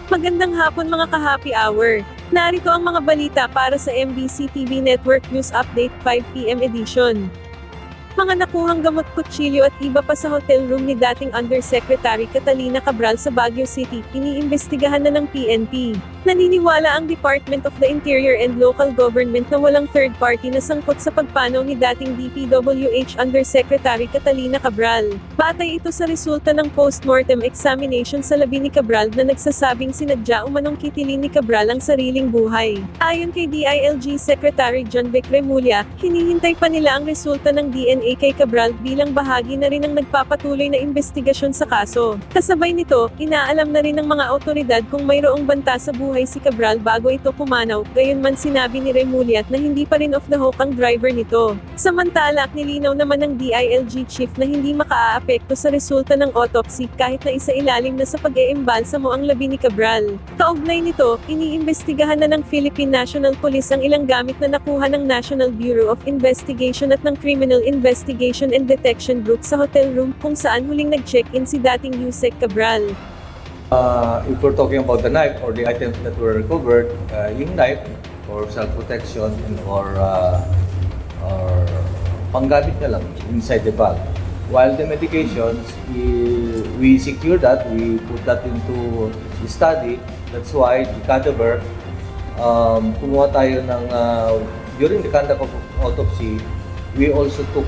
Magandang hapon mga ka-happy hour. Narito ang mga balita para sa MBC TV Network News Update 5 PM edition. Mga nakuhang gamot, kutsilyo at iba pa sa hotel room ni dating Undersecretary Catalina Cabral sa Baguio City, iniimbestigahan na ng PNP. Naniniwala ang Department of the Interior and Local Government na walang third party na sangkot sa pagpanaw ni dating DPWH Undersecretary Catalina Cabral. Batay ito sa resulta ng post-mortem examination sa labi ni Cabral na nagsasabing sinadya umanong kitilin ni Cabral ang sariling buhay. Ayon kay DILG Secretary John Vic Remulla, hinihintay pa nila ang resulta ng DNA kay Cabral bilang bahagi na rin ng nagpapatuloy na investigasyon sa kaso. Kasabay nito, inaalam na rin ng mga otoridad kung mayroong banta sa buhay si Cabral bago ito pumanaw, gayunman sinabi ni Remulla na hindi pa rin off the hook ang driver nito. Samantala, nilinaw naman ng DILG chief na hindi makaaapekto sa resulta ng autopsy kahit na isailalim na sa pag-eembalsa mo ang labi ni Cabral. Kaugnay nito, iniimbestigahan na ng Philippine National Police ang ilang gamit na nakuha ng National Bureau of Investigation at ng Criminal Investigation and Detection Group sa hotel room kung saan huling nag-check-in si dating Yusek Cabral. If we're talking about the knife or the items that were recovered, yung knife for self-protection or panggamit na lang inside the bag. While the medications, we secure that, we put that into the study. That's why the cadaver, kumuha tayo ng, during the conduct of autopsy, we also took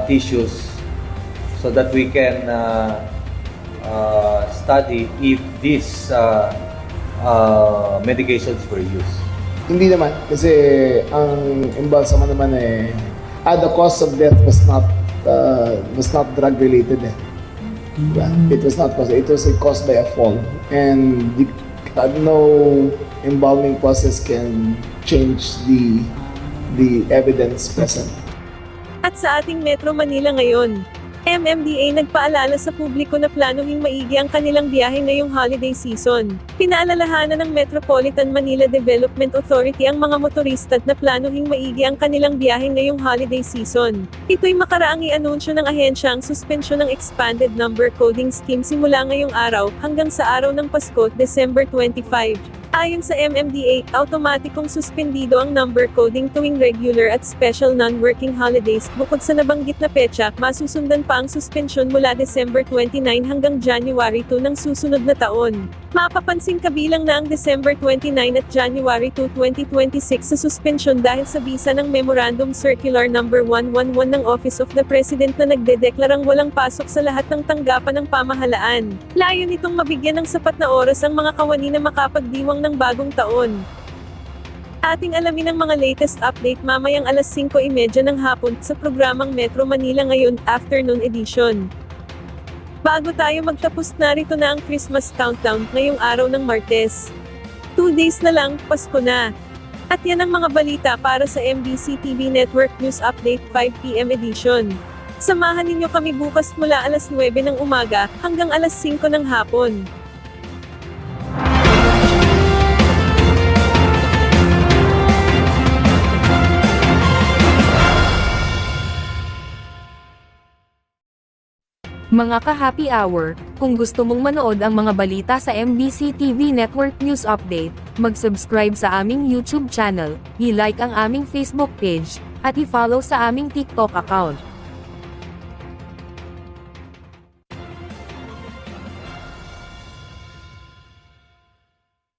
tissues so that we can study if these medications were used. Hindi naman, kasi ang embalsamo naman the cause of death was not drug related Diba? It was not caused, it was caused by a fall. And no embalming process can change the evidence present. At sa ating Metro Manila ngayon, MMDA nagpaalala sa publiko na planuhin maigi ang kanilang biyahe ngayong holiday season. Pinaalalahanan ng Metropolitan Manila Development Authority ang mga motorista na planuhin maigi ang kanilang biyahe ngayong holiday season. Ito'y makaraang i-anunsyo ng ahensya ang suspensyon ng Expanded Number Coding Scheme simula ngayong araw hanggang sa araw ng Pasko, December 25. Ayon sa MMDA, automatikong suspendido ang number coding tuwing regular at special non-working holidays. Bukod sa nabanggit na petsa, masusundan pa ang suspensyon mula December 29 hanggang January 2 ng susunod na taon. Mapapansing kabilang na ang December 29 at January 2, 2026 sa suspensyon dahil sa bisa ng Memorandum Circular No. 111 ng Office of the President na nagdedeklarang walang pasok sa lahat ng tanggapan ng pamahalaan. Layo nitong mabigyan ng sapat na oras ang mga kawani na makapagdiwang ng bagong taon. Ating alamin ang mga latest update mamayang alas 5:30 ng hapon sa programang Metro Manila Ngayon, Afternoon Edition. Bago tayo magtapos, narito na ang Christmas countdown ngayong araw ng Martes. 2 days na lang, Pasko na. At yan ang mga balita para sa MBC TV Network News Update 5 PM edition. Samahan ninyo kami bukas mula alas 9 ng umaga hanggang alas 5 ng hapon. Mga ka-happy hour, kung gusto mong manood ang mga balita sa MBC TV Network News Update, mag-subscribe sa aming YouTube channel, i-like ang aming Facebook page, at i-follow sa aming TikTok account.